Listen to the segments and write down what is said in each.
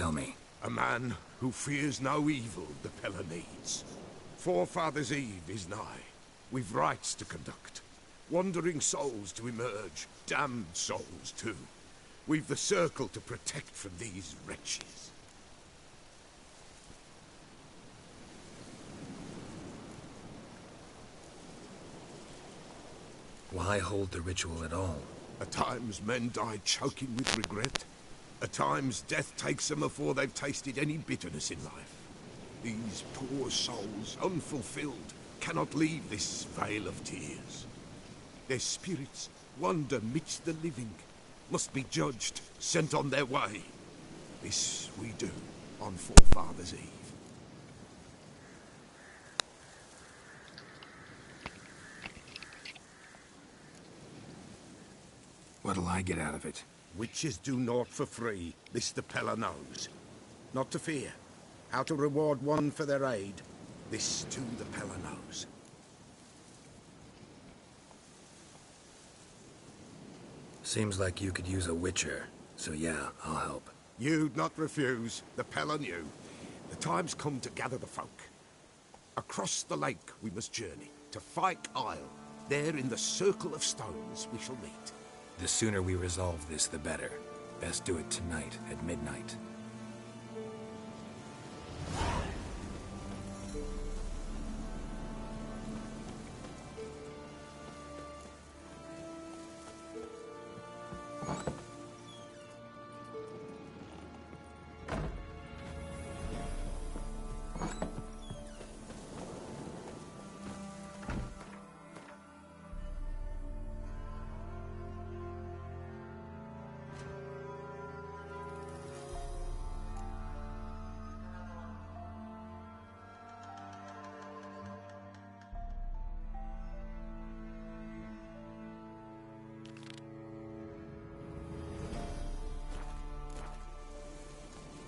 Tell me. A man who fears no evil the Pella needs. Forefathers' Eve is nigh. We've rites to conduct. Wandering souls to emerge. Damned souls, too. We've the circle to protect from these wretches. Why hold the ritual at all? At times men die choking with regret. At times death takes them before they've tasted any bitterness in life. These poor souls, unfulfilled, cannot leave this vale of tears. Their spirits wander midst the living, must be judged, sent on their way. This we do on Forefathers' Eve. What'll I get out of it? Witches do naught for free, this the Pella knows. Not to fear. How to reward one for their aid, this too the Pella knows. Seems like you could use a witcher, so yeah, I'll help. You'd not refuse, the Pella knew. The time's come to gather the folk. Across the lake we must journey, to Fyke Isle. There in the circle of stones we shall meet. The sooner we resolve this, the better. Best do it tonight at midnight.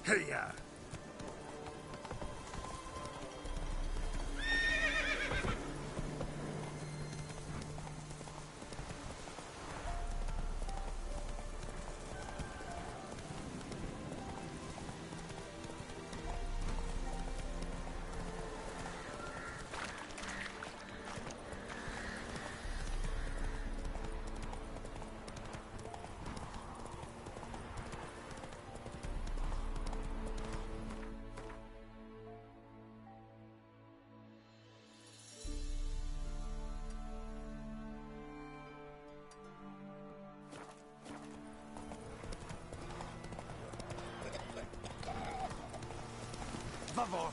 Hey-ya! Favor.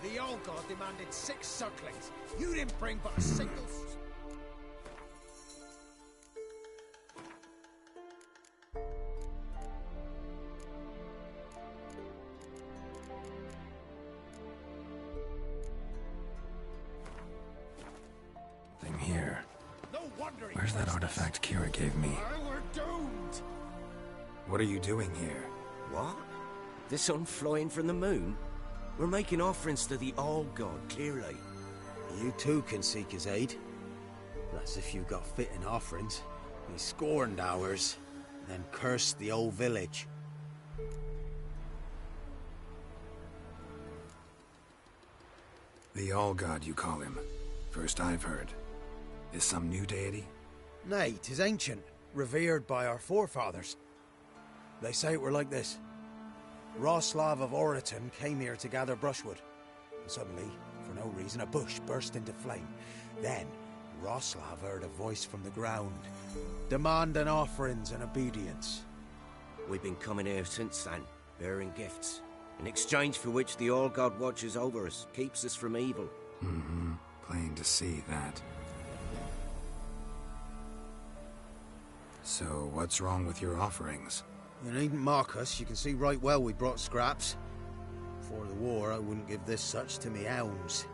The old god demanded 6 sucklings. You didn't bring but a single. Thing here. No wonder. Where's that artifact Kira gave me? We're doomed. What are you doing here? What? The sun flying from the moon? We're making offerings to the All God, clearly. You too can seek his aid. That's if you got fitting offerings. He scorned ours, then cursed the old village. The All-God, you call him. First I've heard. Is some new deity? Nay, 'tis ancient, revered by our forefathers. They say it were like this. Roslav of Oriton came here to gather brushwood. And suddenly, for no reason, a bush burst into flame. Then, Roslav heard a voice from the ground, demanding offerings and obedience. We've been coming here since then, bearing gifts, in exchange for which the All God watches over us, keeps us from evil. Mm-hmm. Plain to see that. So, what's wrong with your offerings? You needn't mock us, you can see right well we brought scraps. Before the war, I wouldn't give this such to me hounds.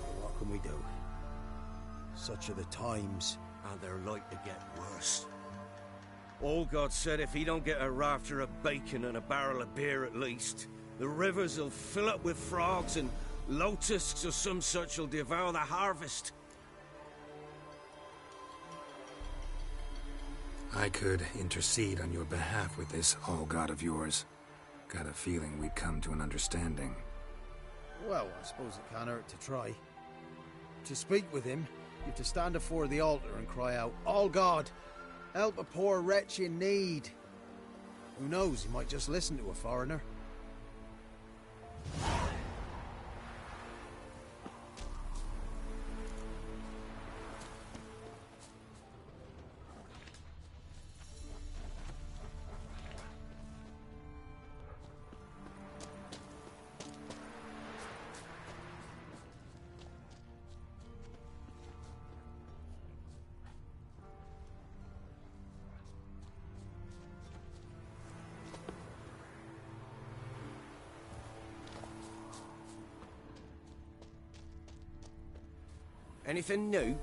But what can we do? Such are the times. And they're like to get worse. All God said if he don't get a rafter of bacon and a barrel of beer at least, the rivers will fill up with frogs and locusts or some such will devour the harvest. I could intercede on your behalf with this all-god of yours. Got a feeling we'd come to an understanding. Well, I suppose it can't hurt to try. To speak with him, you have to stand before the altar and cry out, "All God, help a poor wretch in need." Who knows, he might just listen to a foreigner. Anything new?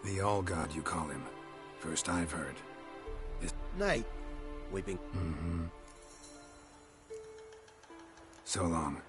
The all-god you call him. First I've heard. Nay. We've been... So long.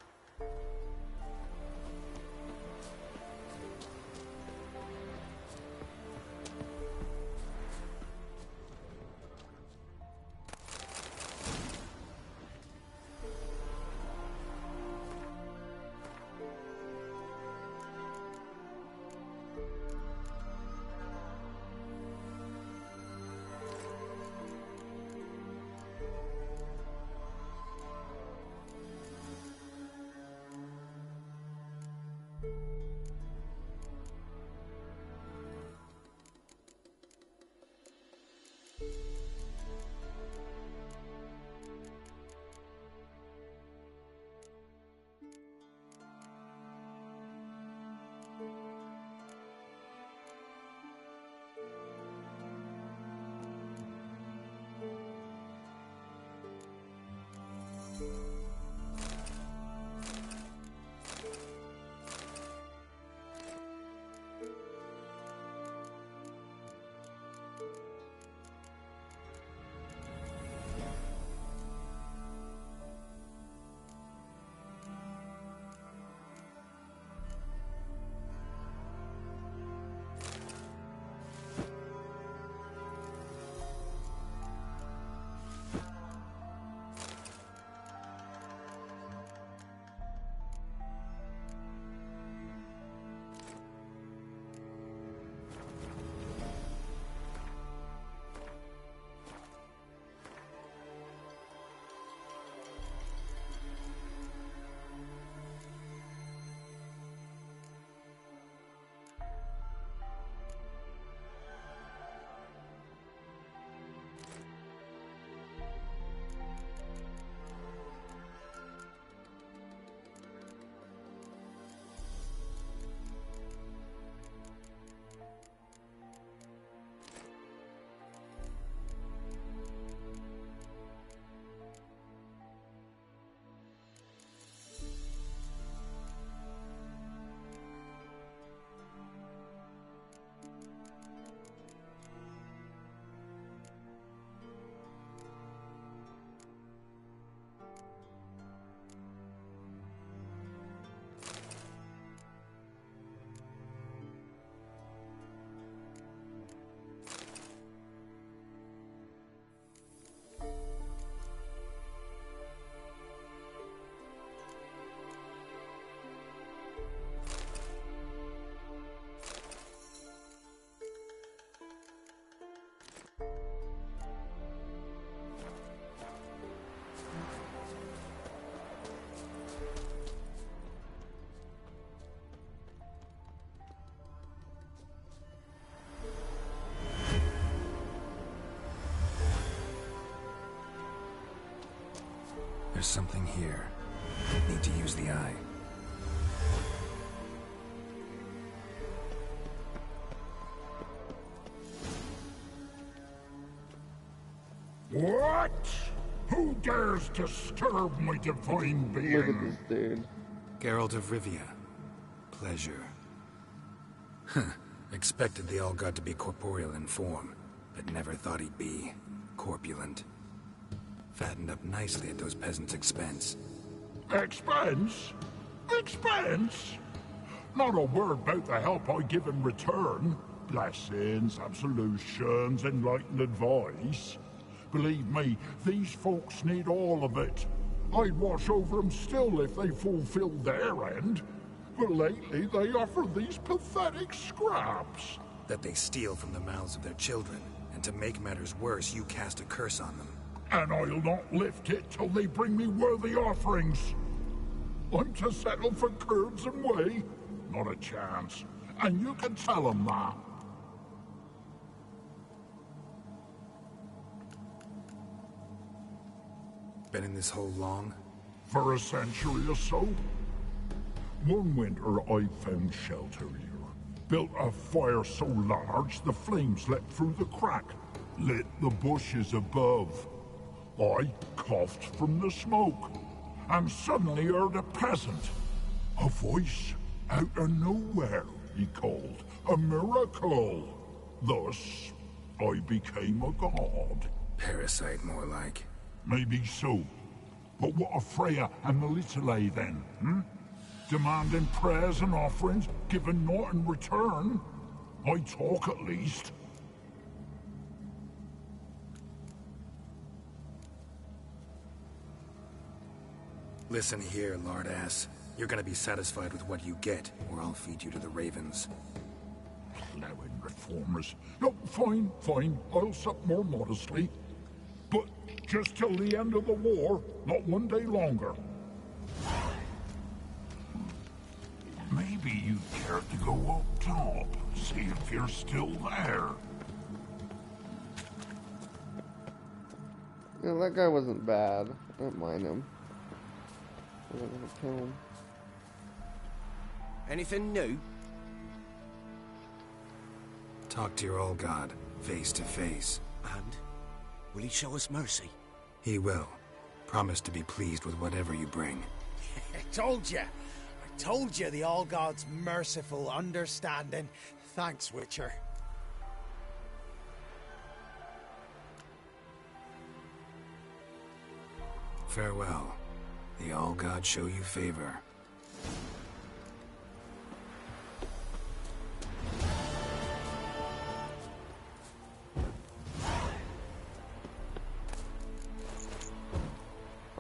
There's something here. Need to use the eye. What? Who dares disturb my divine being? Look at this dude. Geralt of Rivia. Pleasure. Expected the All-God to be corporeal in form, but never thought he'd be corpulent. Fattened up nicely at those peasants' expense. Expense? Expense? Not a word about the help I give in return. Blessings, absolutions, enlightened advice. Believe me, these folks need all of it. I'd watch over them still if they fulfilled their end. But lately they offer these pathetic scraps. That they steal from the mouths of their children, and to make matters worse, you cast a curse on them. And I'll not lift it till they bring me worthy offerings. I'm to settle for curbs and whey? Not a chance. And you can tell them that. Been in this hole long? For a century or so. One winter I found shelter here. Built a fire so large the flames leapt through the crack, lit the bushes above. I coughed from the smoke, and suddenly heard a peasant. A voice out of nowhere, he called. A miracle. Thus, I became a god. Parasite, more like. Maybe so. But what of Freya and Melitele then, hmm? Demanding prayers and offerings, giving naught in return? I talk at least. Listen here, lard-ass. You're gonna be satisfied with what you get, or I'll feed you to the ravens. Plowing reformers. No, fine, fine. I'll sup more modestly. But just till the end of the war, not one day longer. Maybe you'd care to go up top, see if you're still there. Yeah, that guy wasn't bad. I don't mind him. I'm gonna kill him. Anything new? Talk to your All-God, face to face. And will he show us mercy? He will. Promise to be pleased with whatever you bring. I told you! I told you the All-God's merciful, understanding. Thanks, Witcher. Farewell. The All-God show you favor.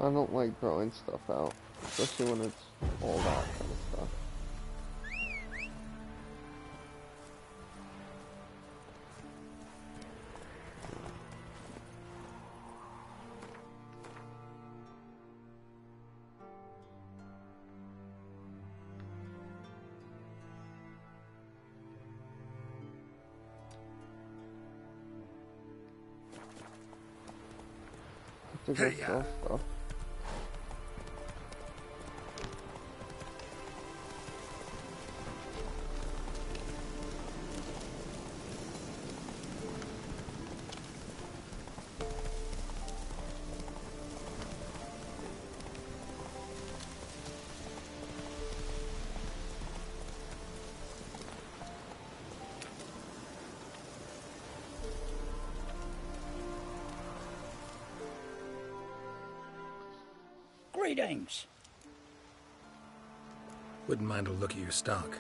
I don't like throwing stuff out, especially when it's all that kind of stuff. To go sell stuff. Greetings. Wouldn't mind a look at your stock.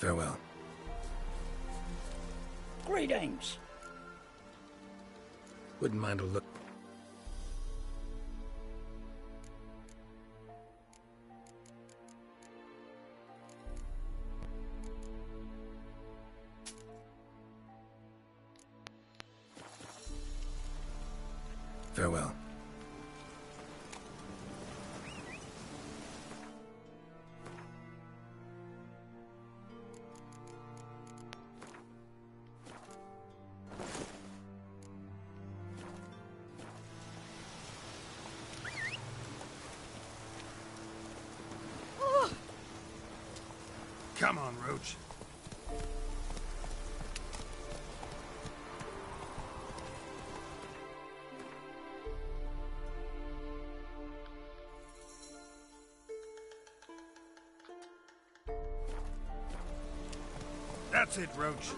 Farewell. Greetings. Wouldn't mind a look. Farewell. Come on, Roach. That's it, Roach.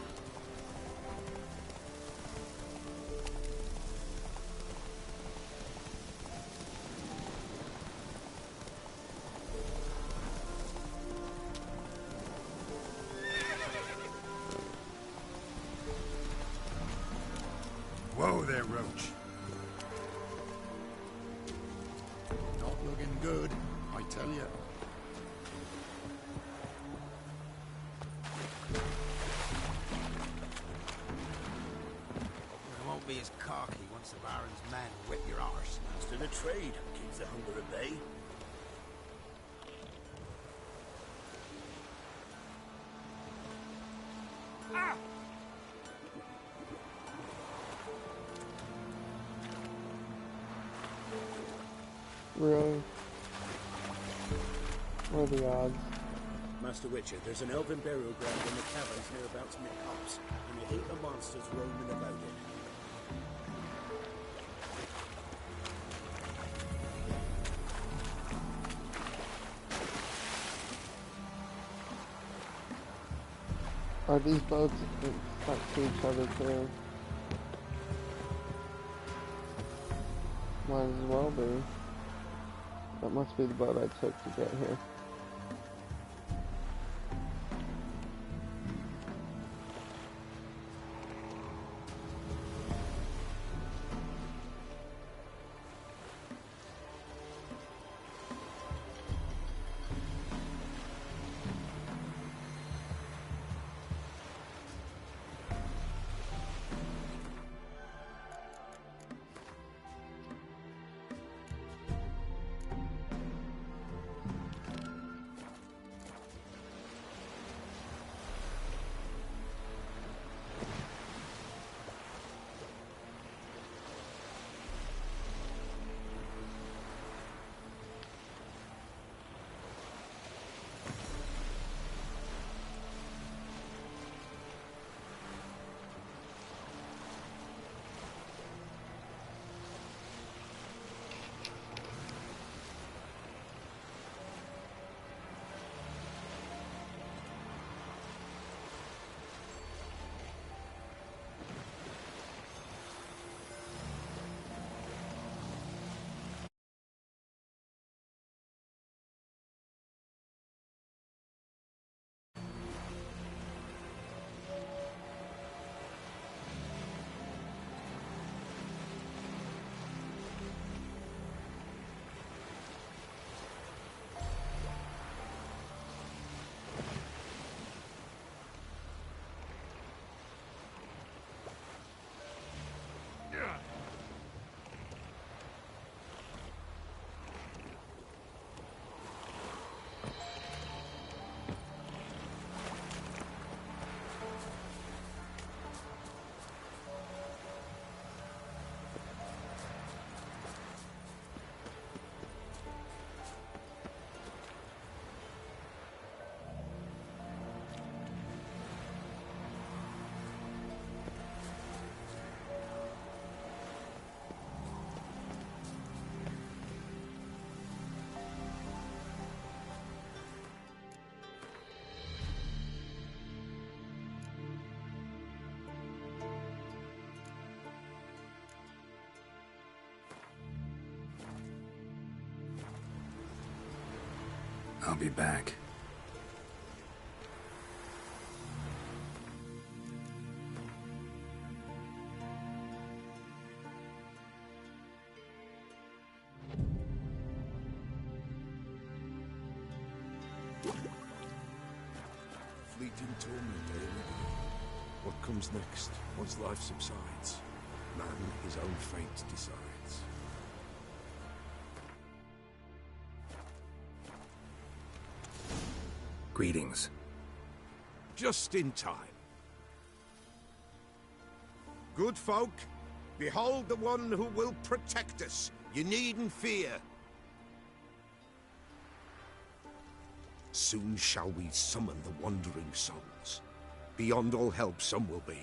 Whoa there, Roach. Not looking good, I tell you. We won't be as cocky once the Baron's men whip your arse. Master the trade keeps the hunger at bay. Really? What are the odds? Master Witcher, there's an elven burial ground in the caverns nearabouts near Cops, and you hate the monsters roaming about it. Are these boats stuck to each other too? Might as well be. That must be the boat I took to get here. I'll be back. fleeting torment, eh? What comes next, once life subsides? Man his own fate decides. Greetings. Just in time. Good folk, behold the one who will protect us. You needn't fear. Soon shall we summon the wandering souls. Beyond all help some will be.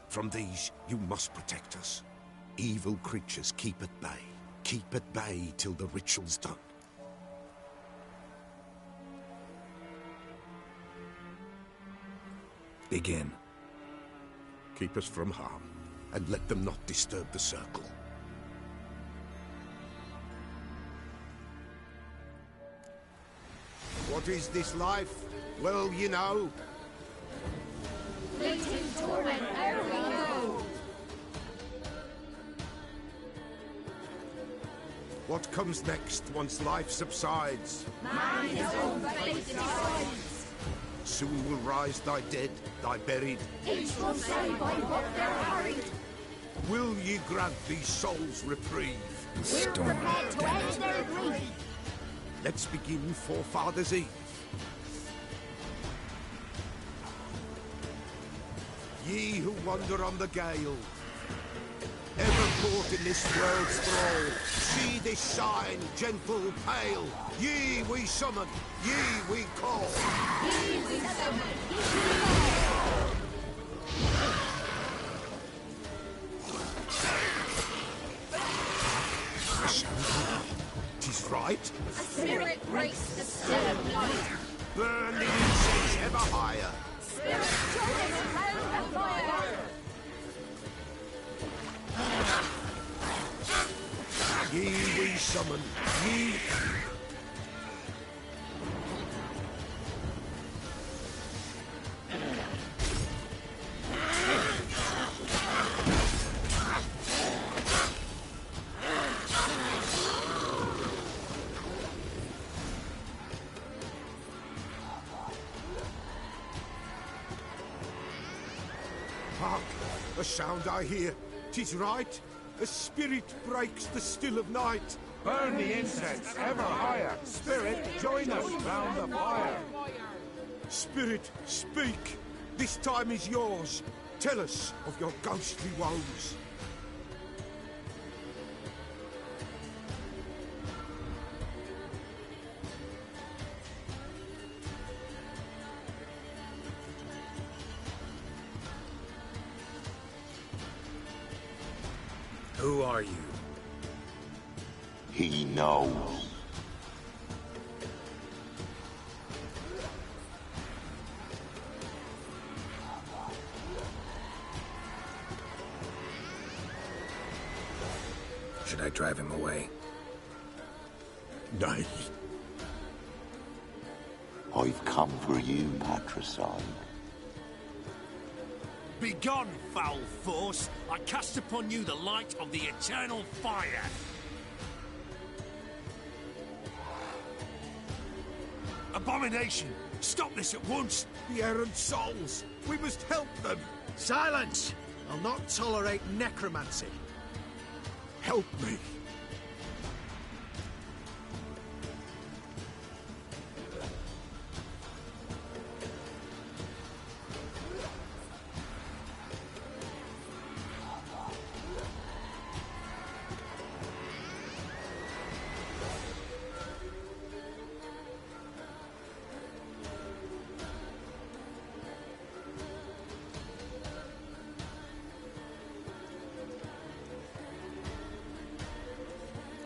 From these you must protect us. Evil creatures keep at bay. Keep at bay till the ritual's done. Begin. Keep us from harm, and let them not disturb the circle. What is this life? Well, you know. Fleeting torment, ere we go. What comes next once life subsides? Man his own fate decides. Soon will rise thy dead, thy buried. Each will say by what they're harried. Will ye grant these souls reprieve? We're prepared to end their grief. Let's begin Forefathers' Eve. Ye who wander on the gale, ever caught in this world's thrall, see this sign, gentle, pale. Ye we summon, ye we call. Ye we summon, ye we call. 'Tis right. A spirit breaks the still of night. Burn the incense ever higher. Spirit joins hell and fire. Ye we summon, ye... Hark! A sound I hear. 'Tis right. A spirit breaks the still of night. Burn the incense ever higher. Spirit, join us round the fire. Spirit, speak. This time is yours. Tell us of your ghostly woes. Who are you? He knows. Should I drive him away? Nay. I've come for you, Patricide. Begone, foul force! I cast upon you the light of the eternal fire! Abomination! Stop this at once! The errant souls! We must help them! Silence! I'll not tolerate necromancy. Help me!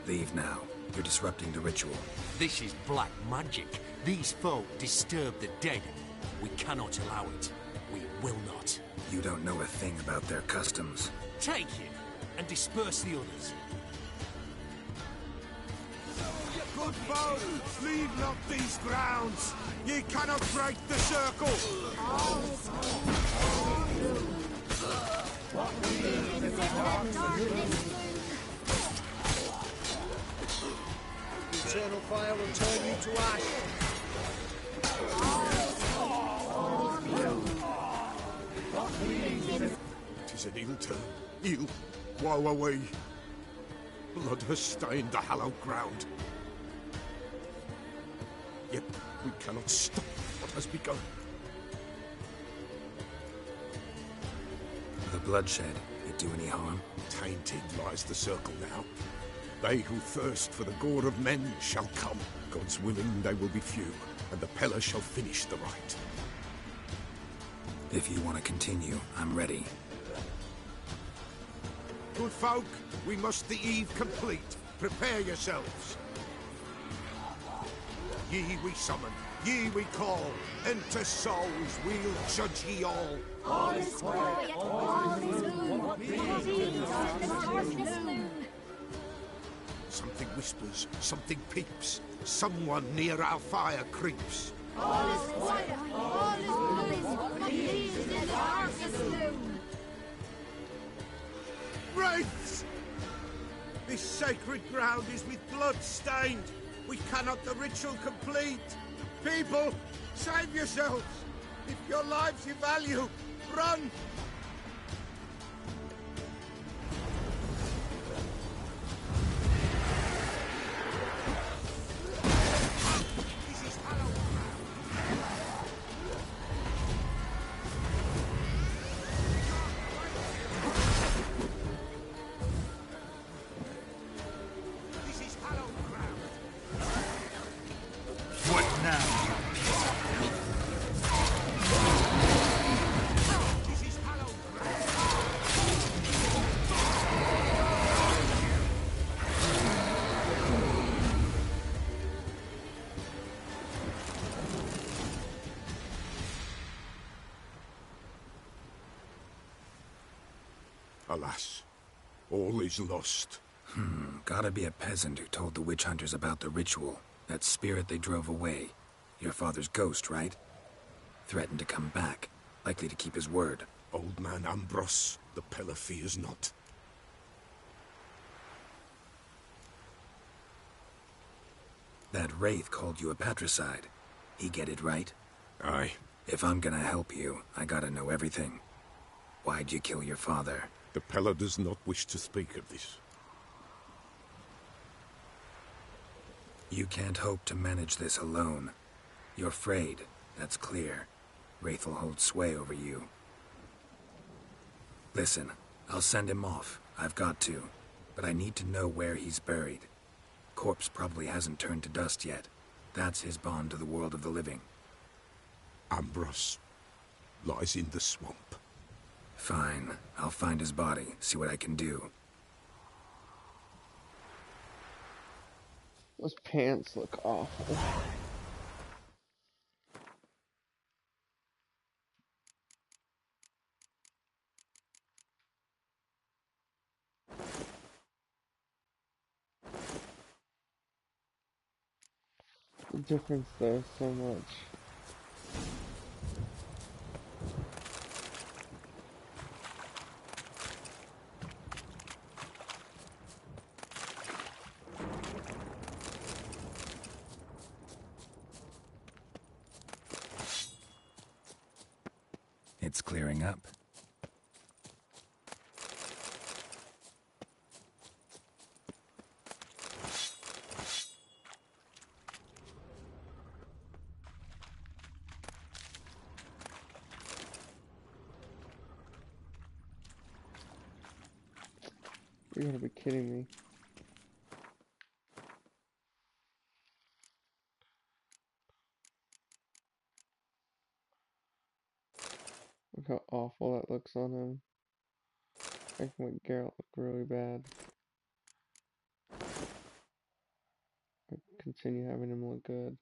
Leave now. You're disrupting the ritual. This is black magic. These folk disturb the dead. We cannot allow it. We will not. You don't know a thing about their customs. Take him and disperse the others. Good folk, leave not these grounds. Ye cannot break the circle. What we need is in the darkness. The eternal fire will turn you to ash. rise and he'll turn. He'll... Woe away. Blood has stained the hallowed ground. Yet we cannot stop what has begun. The bloodshed, it do any harm? Tainted lies the circle now. They who thirst for the gore of men shall come. God's willing they will be few, and the Pella shall finish the rite. If you want to continue, I'm ready. Good folk, we must the eve complete. Prepare yourselves. Ye we summon, ye we call. Enter souls, we'll judge ye all. All is quiet, all is gloom. Peace in the darkness loom. Something whispers, something peeps. Someone near our fire creeps. All is quiet, all is gloom. Peace in the darkness loom. Wraiths! This sacred ground is with blood stained. We cannot the ritual complete. People, save yourselves. If your lives you value, run! Alas, all is lost. Gotta be a peasant who told the witch hunters about the ritual. That spirit they drove away. Your father's ghost, right? Threatened to come back. Likely to keep his word. Old man Ambros, the Pella fears not. That wraith called you a patricide. He get it right? Aye. If I'm gonna help you, I gotta know everything. Why'd you kill your father? The Pella does not wish to speak of this. You can't hope to manage this alone. You're afraid, that's clear. Wraith will hold sway over you. Listen, I'll send him off. I've got to. But I need to know where he's buried. Corpse probably hasn't turned to dust yet. That's his bond to the world of the living. Ambros lies in the swamp. Fine. I'll find his body, see what I can do. Those pants look awful. The difference there is so much. It's clearing up. You gotta be kidding me. Look how awful that looks on him. I can make Geralt look really bad. I continue having him look good.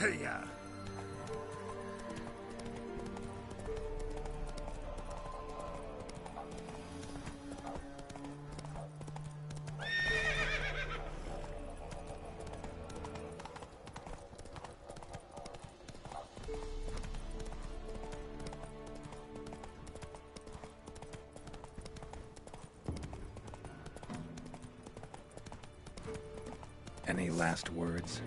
Hey-ya! Any last words?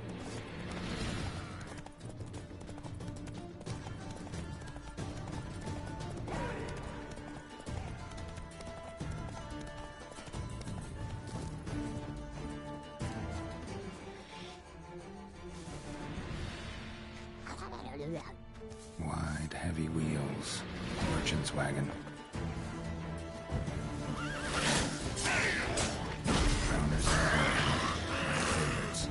Wide, heavy wheels. Merchant's wagon. Founders my favorites.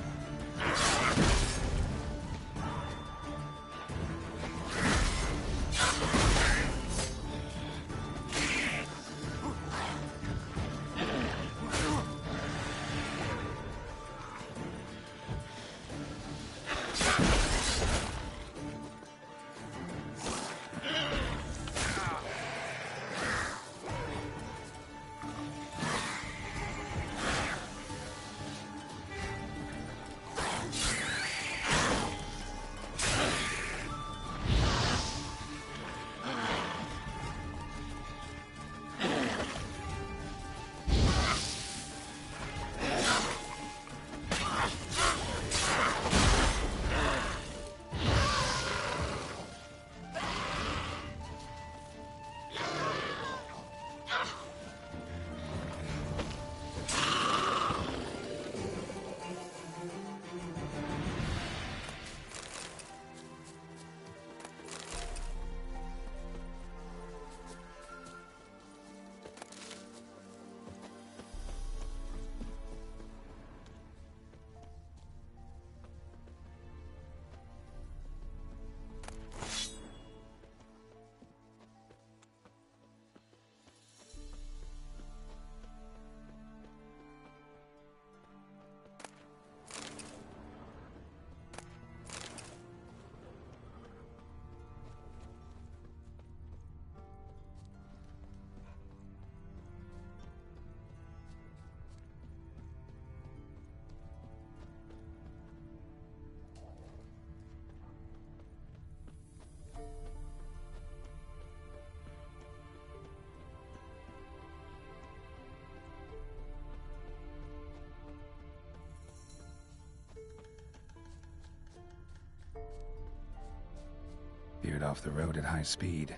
Veered off the road at high speed.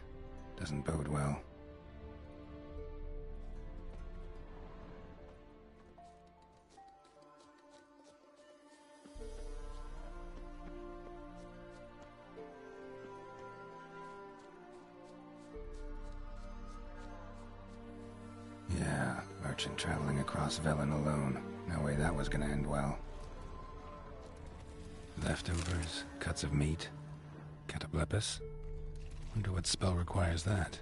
Doesn't bode well. Yeah, merchant traveling across Velen alone. No way that was gonna end well. Leftovers, cuts of meat, cataplepis. Wonder what spell requires that.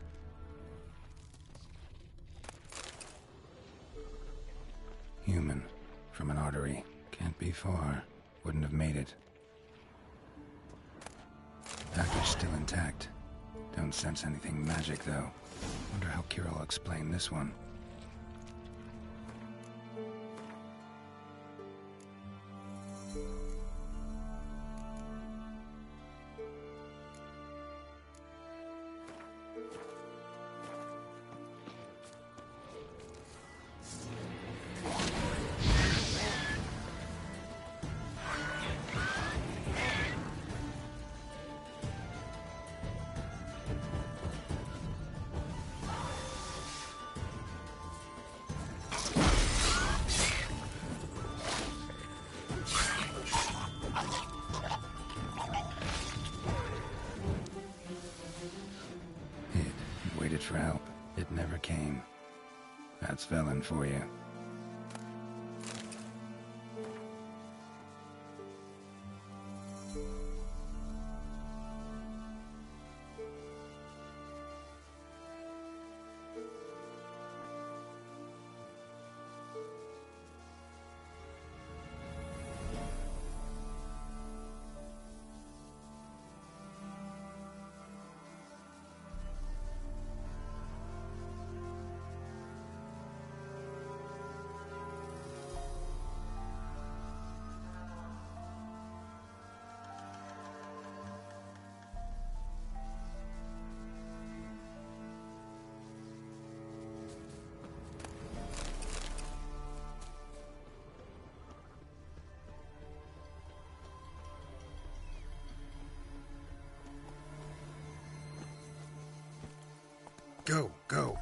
Human, from an artery. Can't be far. Wouldn't have made it. Package still intact. Don't sense anything magic, though. Wonder how Kira will explain this one. For help. It never came. That's Velen for you. Go, go.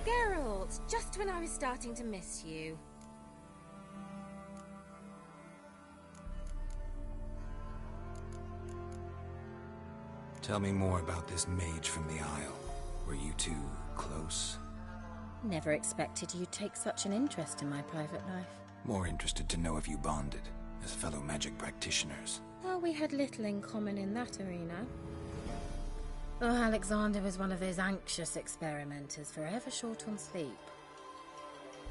Geralt, just when I was starting to miss you. Tell me more about this mage from the Isle. Were you two close? Never expected you'd take such an interest in my private life. More interested to know if you bonded, as fellow magic practitioners. Well, we had little in common in that arena. Oh, Alexander was one of those anxious experimenters, forever short on sleep.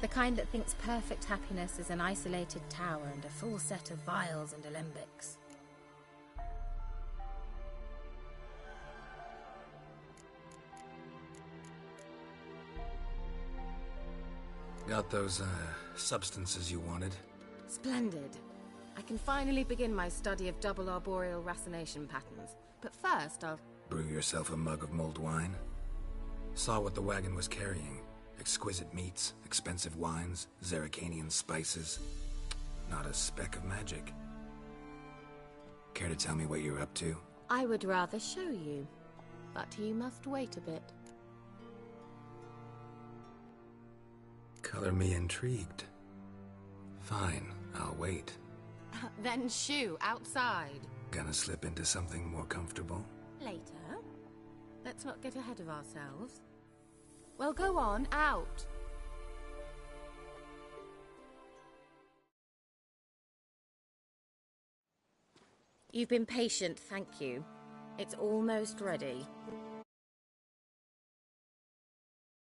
The kind that thinks perfect happiness is an isolated tower and a full set of vials and alembics. Got those, substances you wanted? Splendid. I can finally begin my study of double arboreal racination patterns. But first, I'll... Brew yourself a mug of mulled wine? Saw what the wagon was carrying. Exquisite meats, expensive wines, Zerrikanian spices. Not a speck of magic. Care to tell me what you're up to? I would rather show you, but you must wait a bit. Color me intrigued. Fine, I'll wait. Then shoo, outside. Gonna slip into something more comfortable? Later. Let's not get ahead of ourselves. Well, go on, out. You've been patient, thank you. It's almost ready.